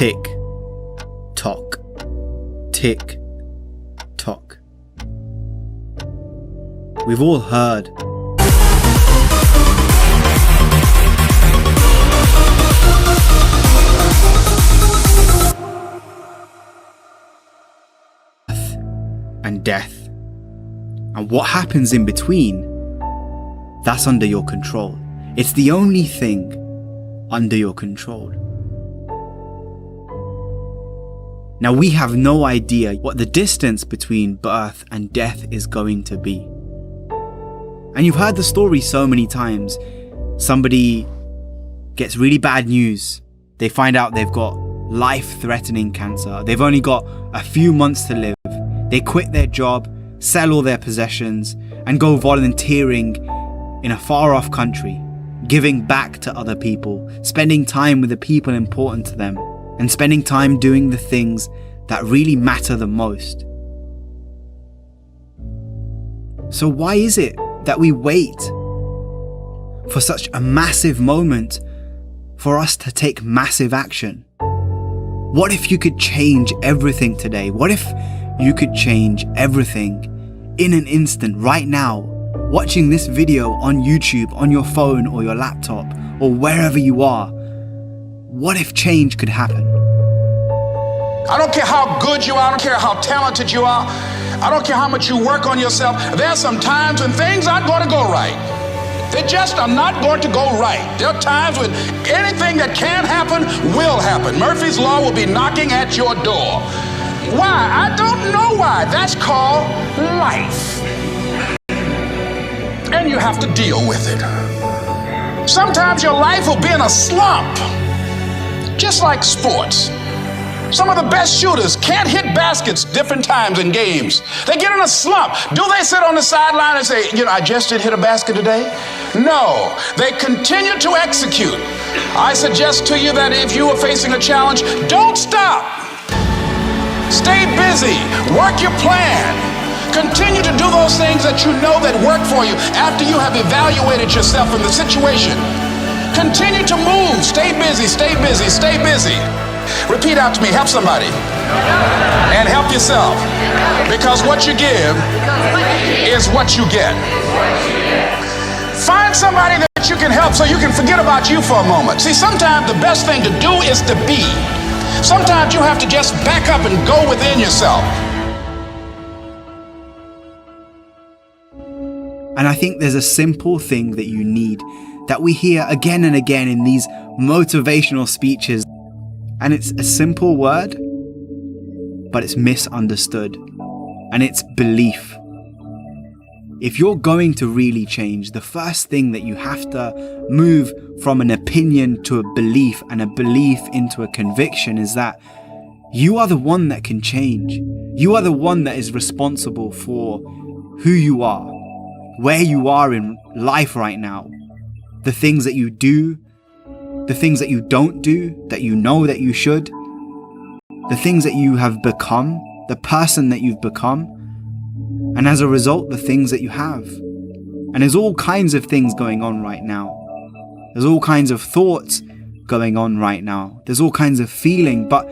Tick tock, tick tock. We've all heard and death, and what happens in between, that's under your control. It's the only thing under your control. Now, we have no idea what the distance between birth and death is going to be. And you've heard the story so many times. Somebody gets really bad news. They find out they've got life-threatening cancer. They've only got a few months to live. They quit their job, sell all their possessions, and go volunteering in a far-off country, giving back to other people, spending time with the people important to them, and spending time doing the things that really matter the most. So why is it that we wait for such a massive moment for us to take massive action? What if you could change everything today? What if you could change everything in an instant, right now, watching this video on YouTube, on your phone or your laptop, or wherever you are? What if change could happen? I don't care how good you are, I don't care how talented you are, I don't care how much you work on yourself. There are some times when things aren't going to go right. They just are not going to go right. There are times when anything that can happen will happen. Murphy's Law will be knocking at your door. Why? I don't know why. That's called life. And you have to deal with it. Sometimes your life will be in a slump, just like sports. Some of the best shooters can't hit baskets different times in games. They get in a slump. Do they sit on the sideline and say, I just didn't hit a basket today? No, they continue to execute. I suggest to you that if you are facing a challenge, don't stop. Stay busy, work your plan. Continue to do those things that you know that work for you after you have evaluated yourself in the situation. Continue to move, stay busy, stay busy, stay busy. Repeat out to me, help somebody. And help yourself. Because what you give is what you get. Find somebody that you can help so you can forget about you for a moment. See, sometimes the best thing to do is to be. Sometimes you have to just back up and go within yourself. And I think there's a simple thing that you need, that we hear again and again in these motivational speeches. And it's a simple word, but it's misunderstood. And it's belief. If you're going to really change, the first thing that you have to move from an opinion to a belief, and a belief into a conviction, is that you are the one that can change. You are the one that is responsible for who you are, where you are in life right now, the things that you do, the things that you don't do, that you know that you should, the things that you have become, the person that you've become, and as a result, the things that you have. And there's all kinds of things going on right now. There's all kinds of thoughts going on right now. There's all kinds of feeling, but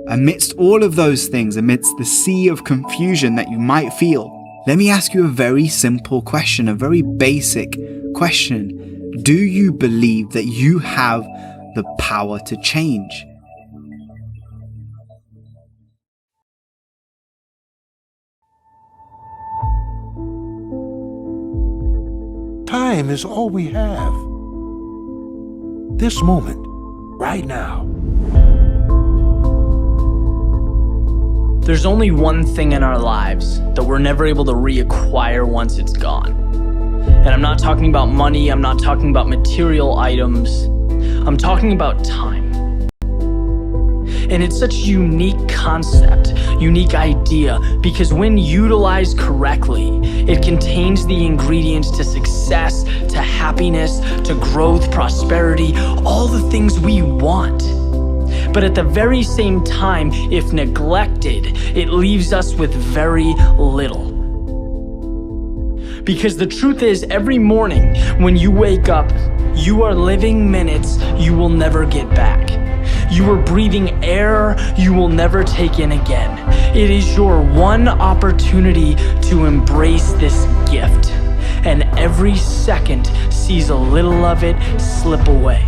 amidst all of those things, amidst the sea of confusion that you might feel, let me ask you a very simple question, a very basic question. Do you believe that you have the power to change? Time is all we have. This moment, right now. There's only one thing in our lives that we're never able to reacquire once it's gone. And I'm not talking about money, I'm not talking about material items, I'm talking about time. And it's such a unique concept, unique idea, because when utilized correctly, it contains the ingredients to success, to happiness, to growth, prosperity, all the things we want. But at the very same time, if neglected, it leaves us with very little. Because the truth is, every morning when you wake up, you are living minutes you will never get back. You are breathing air you will never take in again. It is your one opportunity to embrace this gift, and every second sees a little of it slip away.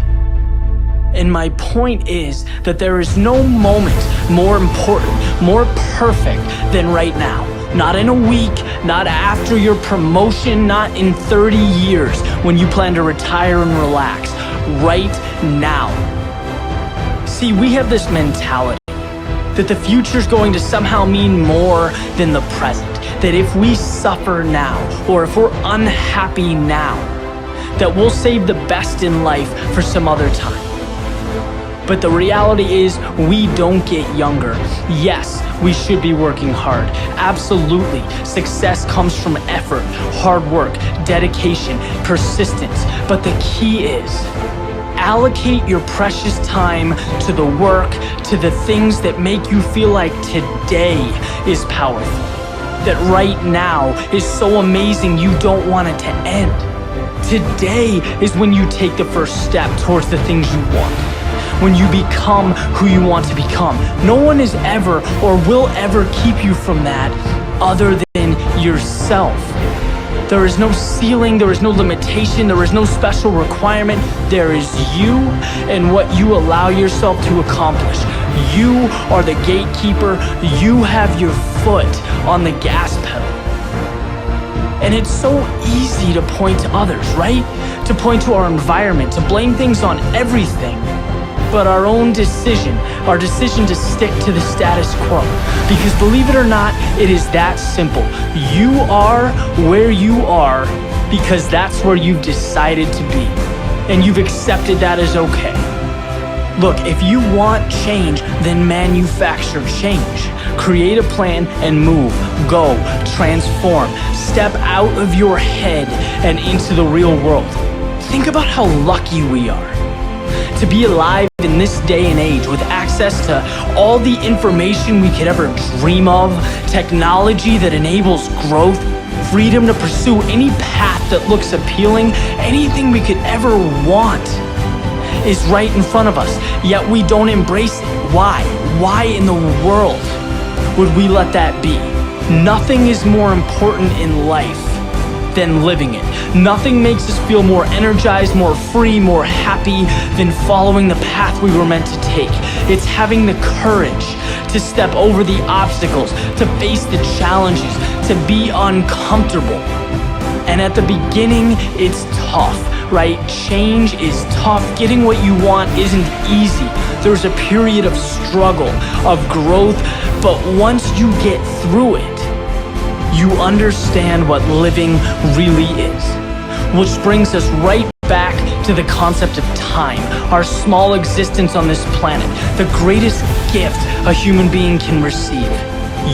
And my point is that there is no moment more important, more perfect than right now. Not in a week, not after your promotion, not in 30 years when you plan to retire and relax. Right now. See, we have this mentality that the future's going to somehow mean more than the present. That if we suffer now, or if we're unhappy now, that we'll save the best in life for some other time. But the reality is, we don't get younger. Yes, we should be working hard. Absolutely. Success comes from effort, hard work, dedication, persistence. But the key is, allocate your precious time to the work, to the things that make you feel like today is powerful. That right now is so amazing you don't want it to end. Today is when you take the first step towards the things you want. When you become who you want to become. No one is ever or will ever keep you from that other than yourself. There is no ceiling, there is no limitation, there is no special requirement. There is you and what you allow yourself to accomplish. You are the gatekeeper. You have your foot on the gas pedal. And it's so easy to point to others, right? To point to our environment, to blame things on everything. But our own decision, our decision to stick to the status quo. Because believe it or not, it is that simple. You are where you are because that's where you've decided to be. And you've accepted that as okay. Look, if you want change, then manufacture change. Create a plan and move, go, transform, step out of your head and into the real world. Think about how lucky we are to be alive in this day and age with access to all the information we could ever dream of, technology that enables growth, freedom to pursue any path that looks appealing, anything we could ever want is right in front of us, yet we don't embrace it. Why? Why in the world would we let that be? Nothing is more important in life than living it. Nothing makes us feel more energized, more free, more happy than following the path we were meant to take. It's having the courage to step over the obstacles, to face the challenges, to be uncomfortable. And at the beginning, it's tough, right? Change is tough. Getting what you want isn't easy. There's a period of struggle, of growth, but once you get through it, you understand what living really is. Which brings us right back to the concept of time, our small existence on this planet, the greatest gift a human being can receive.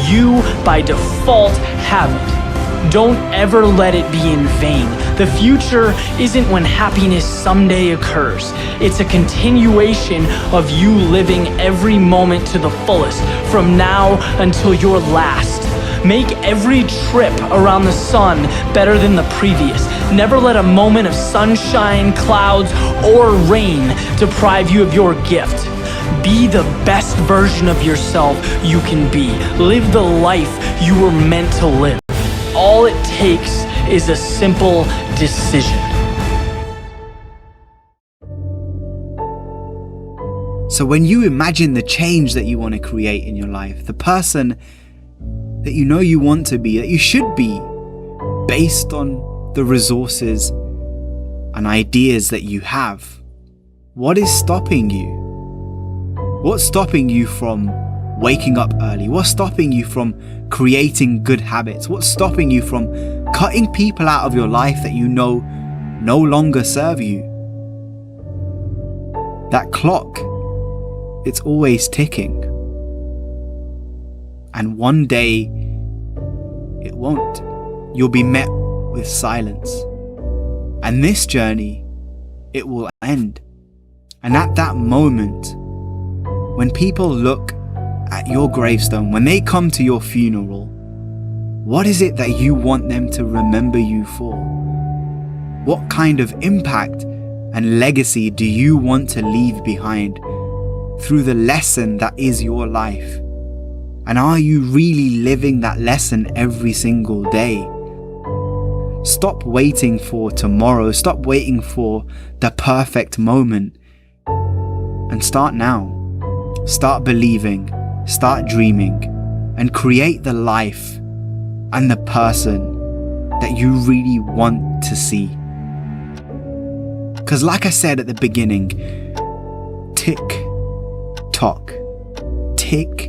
You, by default, have it. Don't ever let it be in vain. The future isn't when happiness someday occurs. It's a continuation of you living every moment to the fullest, from now until your last. Make every trip around the sun better than the previous. Never let a moment of sunshine, clouds, or rain deprive you of your gift. Be the best version of yourself you can be. Live the life you were meant to live. All it takes is a simple decision. So when you imagine the change that you want to create in your life, the person that you know you want to be, that you should be, based on the resources and ideas that you have, what is stopping you? What's stopping you from waking up early? What's stopping you from creating good habits? What's stopping you from cutting people out of your life that you know no longer serve you? That clock, it's always ticking. And one day, it won't. You'll be met with silence. And this journey, it will end. And at that moment, when people look at your gravestone, when they come to your funeral, what is it that you want them to remember you for? What kind of impact and legacy do you want to leave behind through the lesson that is your life? And are you really living that lesson every single day? Stop waiting for tomorrow. Stop waiting for the perfect moment. And start now. Start believing. Start dreaming. And create the life and the person that you really want to see. Because like I said at the beginning, tick tock, tick